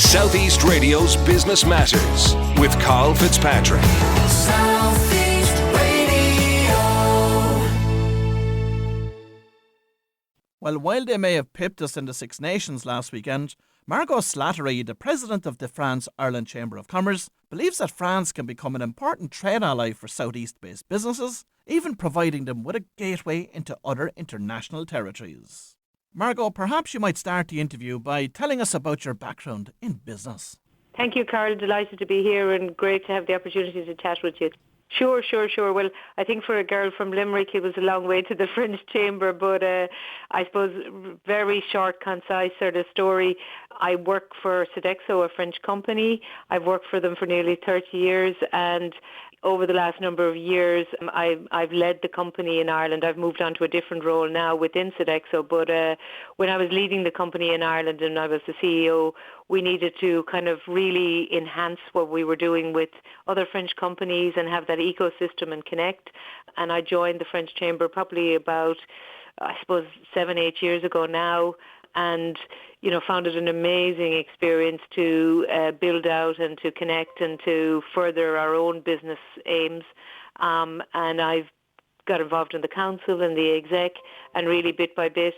Southeast Radio's Business Matters with Carl Fitzpatrick. Southeast Radio. Well, while they may have pipped us in the Six Nations last weekend, Margot Slattery, the president of the France-Ireland Chamber of Commerce, believes that France can become an important trade ally for Southeast-based businesses, even providing them with a gateway into other international territories. Margot, perhaps you might start the interview by telling us about your background in business. Thank you, Carl. Delighted to be here and great to have the opportunity to chat with you. Sure. Well, I think for a girl from Limerick, it was a long way to the French Chamber, but I suppose very short, concise sort of story. I work for Sodexo, a French company. I've worked for them for nearly 30 years, and over the last number of years, I've led the company in Ireland. I've moved on to a different role now within Sodexo, but when I was leading the company in Ireland and I was the CEO, we needed to kind of really enhance what we were doing with other French companies and have that ecosystem and connect. And I joined the French Chamber probably about, I suppose, 7-8 years ago now, and found it an amazing experience to build out and to connect and to further our own business aims. And I've got involved in the council and the exec, and really bit by bit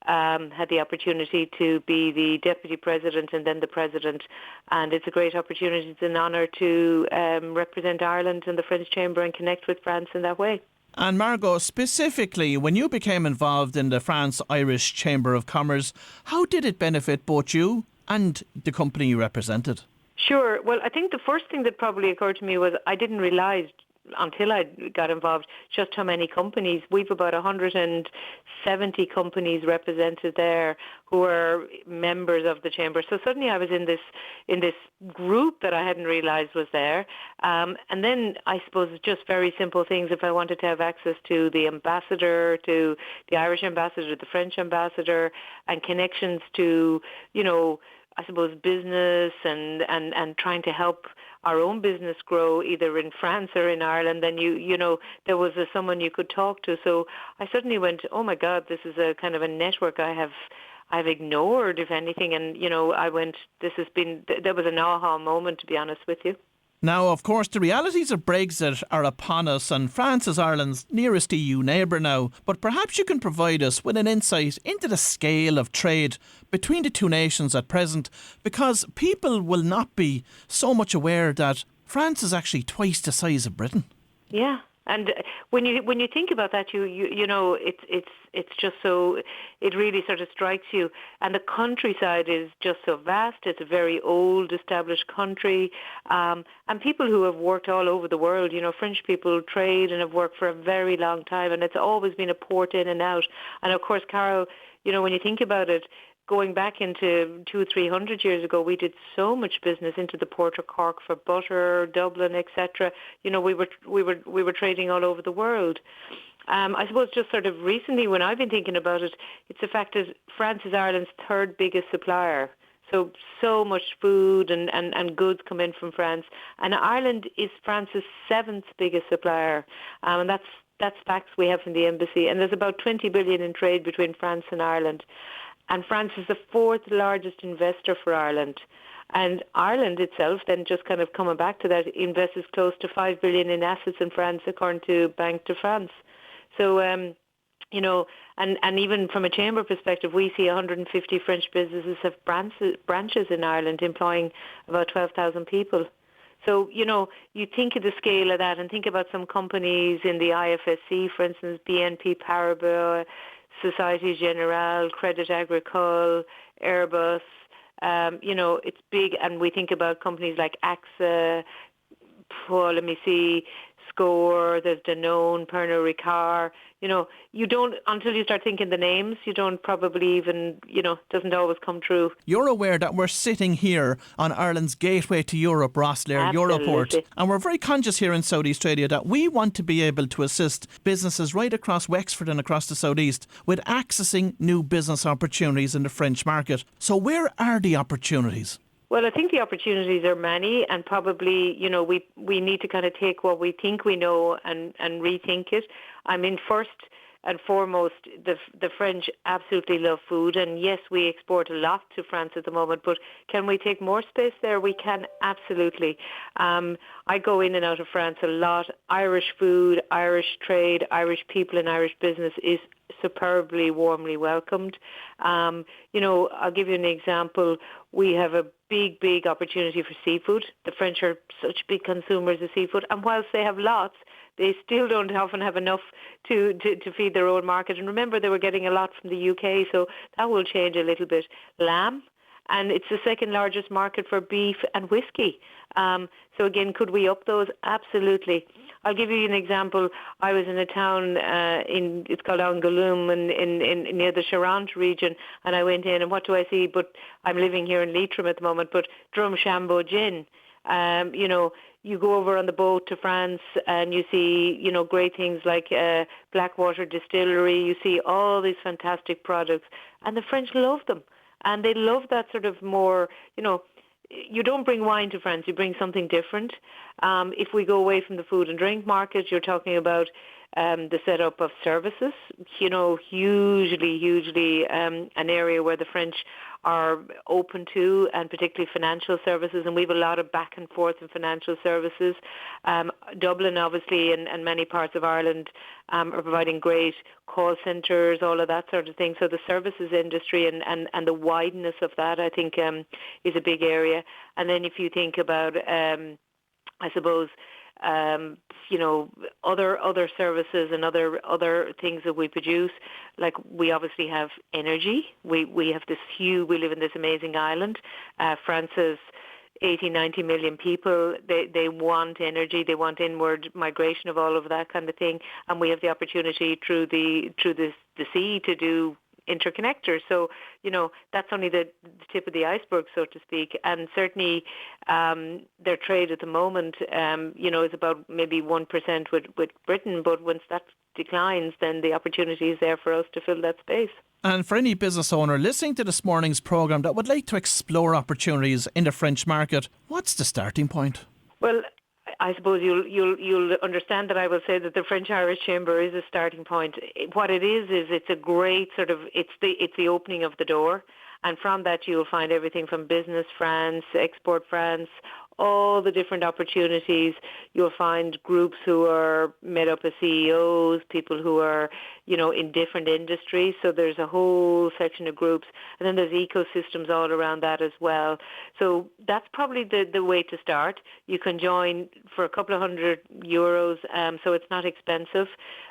had the opportunity to be the deputy president and then the president. And it's a great opportunity. It's an honour to represent Ireland in the French Chamber and connect with France in that way. And Margot, specifically, when you became involved in the France-Irish Chamber of Commerce, how did it benefit both you and the company you represented? Sure. Well, I think the first thing that probably occurred to me was I didn't realise until I got involved just how many companies. We've about 170 companies represented there who are members of the Chamber. So suddenly I was in this group that I hadn't realised was there. And then I suppose just very simple things. If I wanted to have access to the ambassador, to the Irish ambassador, the French ambassador, and connections to, I suppose business and trying to help our own business grow either in France or in Ireland, then there was someone you could talk to. So I suddenly went, oh my God, this is a kind of a network I've ignored, if anything. And, I went, there was an aha moment, to be honest with you. Now, of course, the realities of Brexit are upon us, and France is Ireland's nearest EU neighbour now. But perhaps you can provide us with an insight into the scale of trade between the two nations at present, because people will not be so much aware that France is actually twice the size of Britain. Yeah. And when you think about that, it's just so, it really sort of strikes you. And the countryside is just so vast. It's a very old, established country. And people who have worked all over the world, French people trade and have worked for a very long time. And it's always been a port in and out. And of course, Carol, when you think about it, going back into 200-300 years ago, we did so much business into the Port of Cork for butter, Dublin, etc. We were trading all over the world. I suppose just sort of recently, when I've been thinking about it, it's the fact that France is Ireland's third biggest supplier. So much food and goods come in from France, and Ireland is France's seventh biggest supplier, and that's facts we have from the embassy. And there's about 20 billion in trade between France and Ireland. And France is the fourth largest investor for Ireland. And Ireland itself, then just kind of coming back to that, invests close to 5 billion in assets in France, according to Banque de France. So, and even from a chamber perspective, we see 150 French businesses have branches in Ireland employing about 12,000 people. So, you think of the scale of that and think about some companies in the IFSC, for instance, BNP Paribas, Société Générale, Crédit Agricole, Airbus, it's big. And we think about companies like AXA, Score, there's Danone, Pernod Ricard. You don't, until you start thinking the names, you don't probably even, doesn't always come true. You're aware that we're sitting here on Ireland's gateway to Europe, Rosslare, Europort. And we're very conscious here in Southeast Radio that we want to be able to assist businesses right across Wexford and across the Southeast with accessing new business opportunities in the French market. So where are the opportunities? Well, I think the opportunities are many, and probably, we need to kind of take what we think we know and rethink it. I mean, first, and foremost, the French absolutely love food, and yes, we export a lot to France at the moment, but can we take more space there? We can, absolutely. I go in and out of France a lot. Irish food, Irish trade, Irish people and Irish business is superbly warmly welcomed. I'll give you an example. We have a big opportunity for seafood. The French are such big consumers of seafood, and whilst they have lots, they still don't often have enough to feed their own market. And remember, they were getting a lot from the UK, so that will change a little bit. Lamb, and it's the second largest market for beef and whiskey. So again, could we up those? Absolutely. I'll give you an example. I was in a town it's called Angoulême in near the Charente region, and I went in, and what do I see? But I'm living here in Leitrim at the moment, but Drumshanbo gin. You go over on the boat to France and you see, great things like Blackwater Distillery. You see all these fantastic products, and the French love them. And they love that sort of more, you don't bring wine to France, you bring something different. If we go away from the food and drink market, you're talking about the setup of services, hugely an area where the French are open to, and particularly financial services, and we have a lot of back and forth in financial services. Dublin, obviously, and many parts of Ireland are providing great call centres, all of that sort of thing. So the services industry and the wideness of that, I think, is a big area. And then if you think about, I suppose, other services and other things that we produce, like we obviously have energy. We have we live in this amazing island. France has 80, 90 million people. They want energy. They want inward migration of all of that kind of thing. And we have the opportunity through the sea to do interconnectors. So, that's only the tip of the iceberg, so to speak. And certainly their trade at the moment, is about maybe 1% with Britain. But once that declines, then the opportunity is there for us to fill that space. And for any business owner listening to this morning's programme that would like to explore opportunities in the French market, what's the starting point? Well, I suppose you'll understand that I will say that the French-Irish Chamber is a starting point. What it is it's a great sort of, it's the opening of the door. And from that you'll find everything from Business France, Export France, all the different opportunities. You'll find groups who are made up of CEOs, people who are, in different industries. So there's a whole section of groups. And then there's ecosystems all around that as well. So that's probably the way to start. You can join for a couple of €100, so it's not expensive.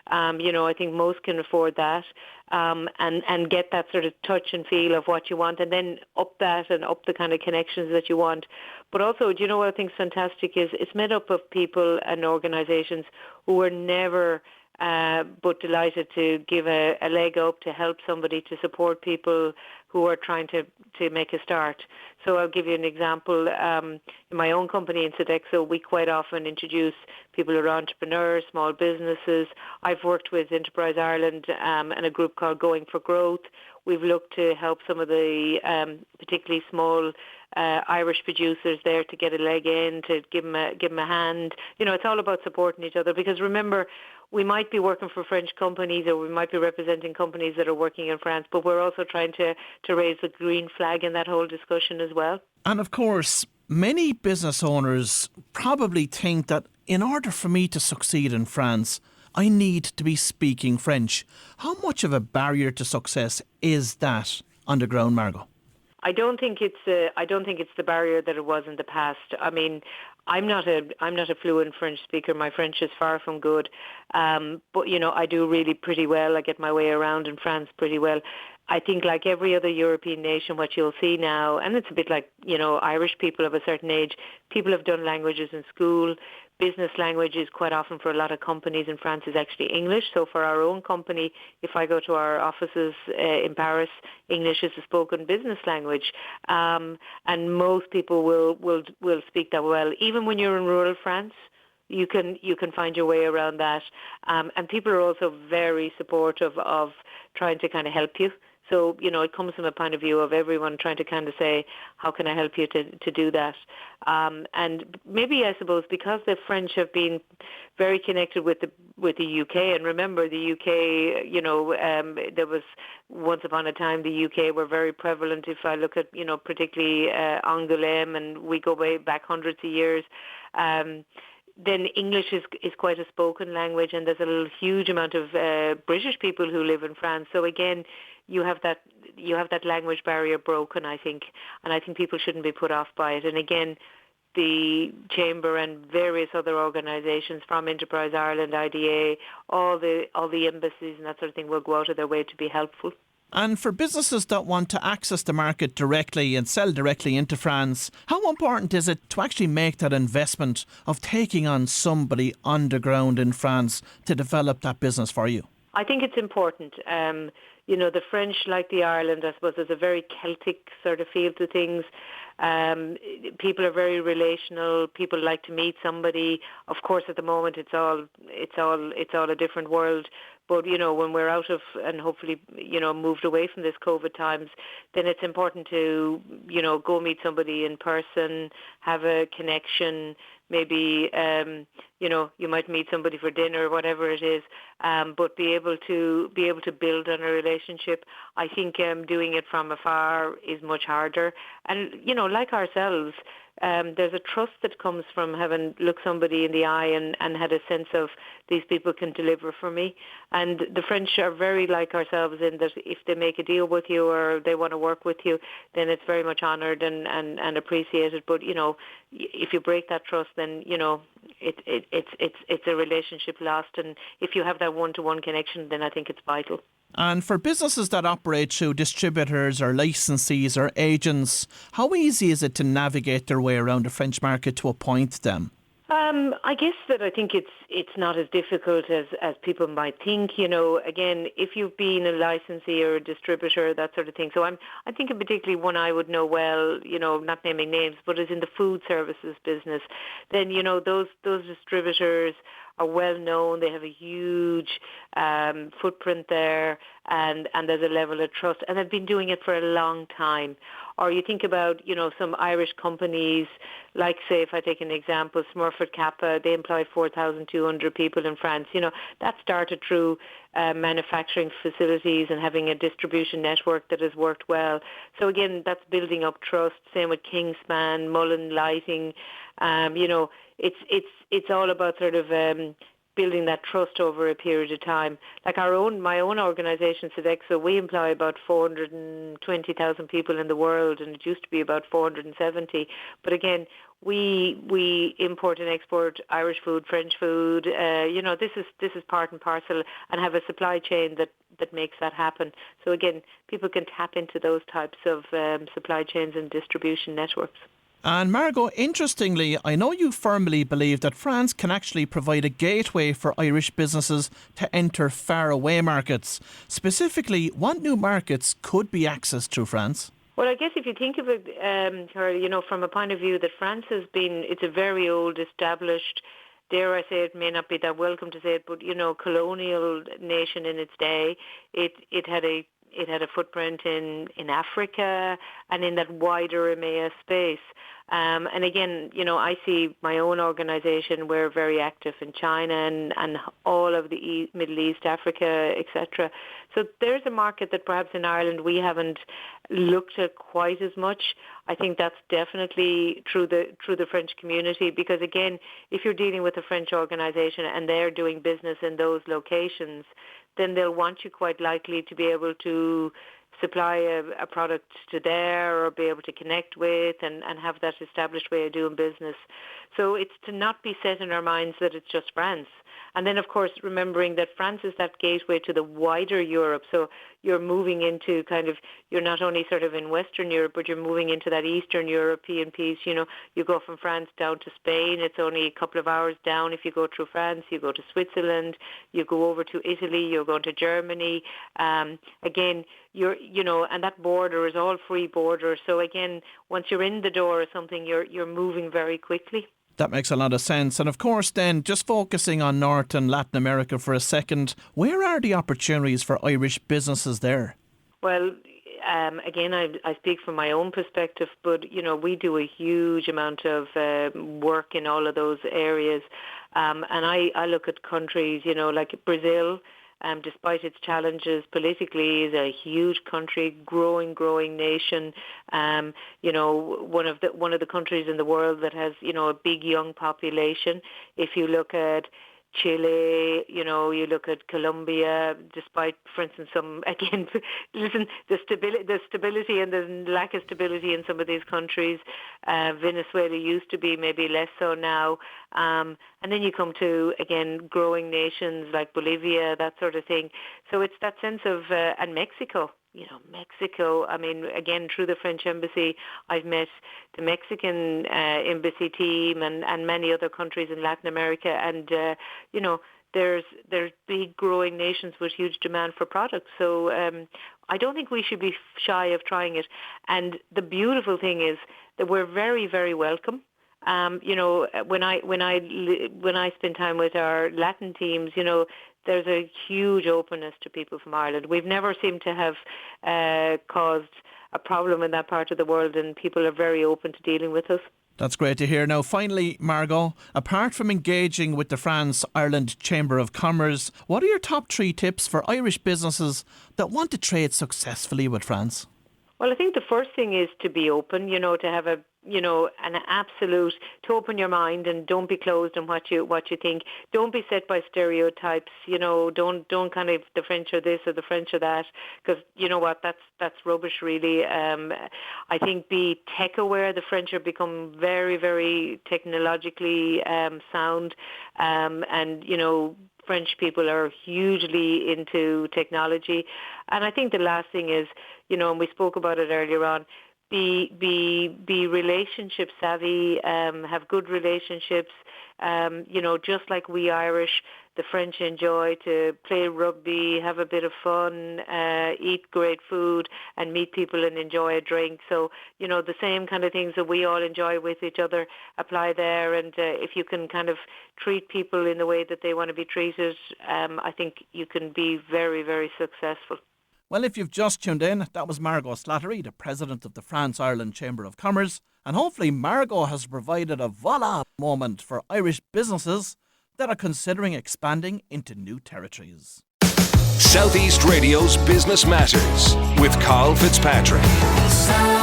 I think most can afford that. And get that sort of touch and feel of what you want, and then up that and up the kind of connections that you want. But also, do you know what I think is fantastic is it's made up of people and organisations who were never but delighted to give a leg up, to help somebody, to support people who are trying to make a start. So I'll give you an example. In my own company in Sodexo, we quite often introduce people who are entrepreneurs, small businesses. I've worked with Enterprise Ireland and a group called Going for Growth. We've looked to help some of the particularly small Irish producers there to get a leg in, to give them a hand. It's all about supporting each other, because remember, we might be working for French companies, or we might be representing companies that are working in France, but we're also trying to raise the green flag in that whole discussion as well. And of course, many business owners probably think that in order for me to succeed in France, I need to be speaking French. How much of a barrier to success is that on the ground, Margot? I don't think it's the barrier that it was in the past. I mean, I'm not a fluent French speaker. My French is far from good, but I do really pretty well. I get my way around in France pretty well. I think, like every other European nation, what you'll see now, and it's a bit like Irish people of a certain age, people have done languages in school. Business language is quite often for a lot of companies in France is actually English. So for our own company, if I go to our offices in Paris, English is the spoken business language, and most people will speak that well. Even when you're in rural France, you can find your way around that, and people are also very supportive of trying to kind of help you. So, it comes from a point of view of everyone trying to kind of say, how can I help you to do that? And maybe, I suppose, because the French have been very connected with the UK, and remember the UK, there was once upon a time the UK were very prevalent. If I look at, particularly Angoulême, and we go way back hundreds of years, then English is quite a spoken language, and there's a huge amount of British people who live in France. So again, you have that language barrier broken, I think, and I think people shouldn't be put off by it. And again, the Chamber and various other organisations from Enterprise Ireland, IDA, all the embassies and that sort of thing will go out of their way to be helpful. And for businesses that want to access the market directly and sell directly into France, how important is it to actually make that investment of taking on somebody on the ground in France to develop that business for you? I think it's important. The French, like the Ireland, I suppose, there's a very Celtic sort of feel to things. People are very relational. People like to meet somebody. Of course, at the moment, it's all a different world. But, when we're out of and hopefully, moved away from this COVID times, then it's important to, go meet somebody in person, have a connection. Maybe, you might meet somebody for dinner or whatever it is, but be able to build on a relationship. I think doing it from afar is much harder. And, like ourselves, there's a trust that comes from having looked somebody in the eye and had a sense of these people can deliver for me. And the French are very like ourselves in that if they make a deal with you or they want to work with you, then it's very much honoured and appreciated. But, if you break that trust, then, it's a relationship lost. And if you have that one-to-one connection, then I think it's vital. And for businesses that operate through distributors or licensees or agents, how easy is it to navigate their way around the French market to appoint them? I guess that I think it's not as difficult as people might think. Again, if you've been a licensee or a distributor, that sort of thing. So I'm thinking particularly one I would know well, not naming names, but is in the food services business. Then, those distributors are well known. They have a huge footprint there, and there's a level of trust, and they've been doing it for a long time. Or you think about, some Irish companies, like, say, if I take an example, Smurfit Kappa, they employ 4,200 people in France. That started through manufacturing facilities and having a distribution network that has worked well. So again, that's building up trust. Same with Kingspan, Mullen Lighting. It's all about sort of building that trust over a period of time. Like my own organisation, Sodexo, we employ about 420,000 people in the world, and it used to be about 470. But again, we import and export Irish food, French food. This is part and parcel, and have a supply chain that makes that happen. So again, people can tap into those types of supply chains and distribution networks. And Margot, interestingly, I know you firmly believe that France can actually provide a gateway for Irish businesses to enter faraway markets. Specifically, what new markets could be accessed through France? Well, I guess if you think of it, from a point of view that France it's a very old, established, dare I say it, may not be that welcome to say it, but, colonial nation in its day. It had a footprint in Africa and in that wider EMEA space. And again, I see my own organisation, we're very active in China and all of the Middle East, Africa, etc. So there's a market that perhaps in Ireland we haven't looked at quite as much. I think that's definitely through the French community, because again, if you're dealing with a French organisation and they're doing business in those locations, then they'll want you quite likely to be able to supply a product to there or be able to connect with and have that established way of doing business. So it's to not be set in our minds that it's just France. And then, of course, remembering that France is that gateway to the wider Europe. So you're moving into you're not only sort of in Western Europe, but you're moving into that Eastern European piece. You go from France down to Spain. It's only a couple of hours down. If you go through France, you go to Switzerland, you go over to Italy, you're going to Germany. Again, and that border is all free border. So again, once you're in the door or something, you're moving very quickly. That makes a lot of sense. And of course then, just focusing on North and Latin America for a second, where are the opportunities for Irish businesses there? Well, again, I speak from my own perspective, but we do a huge amount of work in all of those areas, and I look at countries, like Brazil. Despite its challenges politically, is a huge country, growing nation. One of the countries in the world that has a big young population. If you look at Chile, you look at Colombia, despite, for instance, the stability and the lack of stability in some of these countries. Venezuela used to be, maybe less so now. And then you come to, again, growing nations like Bolivia, that sort of thing. So it's that sense of, and Mexico. Mexico, I mean, again, through the French embassy, I've met the Mexican embassy team and many other countries in Latin America. And, there's big growing nations with huge demand for products. So I don't think we should be shy of trying it. And the beautiful thing is that we're very, very welcome. When I spend time with our Latin teams, there's a huge openness to people from Ireland. We've never seemed to have caused a problem in that part of the world, and people are very open to dealing with us. That's great to hear. Now, finally, Margot, apart from engaging with the France-Ireland Chamber of Commerce, what are your top 3 tips for Irish businesses that want to trade successfully with France? Well, I think the first thing is to be open, to have an absolute, to open your mind and don't be closed on what you think. Don't be set by stereotypes, don't kind of the French are this or the French are that, because you know what, that's rubbish really. I think be tech aware. The French have become very, very technologically sound, and French people are hugely into technology. And I think the last thing is, and we spoke about it earlier on, be relationship savvy, have good relationships. Just like we Irish, the French enjoy to play rugby, have a bit of fun, eat great food and meet people and enjoy a drink. So, the same kind of things that we all enjoy with each other apply there. And if you can kind of treat people in the way that they want to be treated, I think you can be very, very successful. Well, if you've just tuned in, that was Margot Slattery, the president of the France-Ireland Chamber of Commerce. And hopefully Margot has provided a voila moment for Irish businesses that are considering expanding into new territories. Southeast Radio's Business Matters with Carl Fitzpatrick. South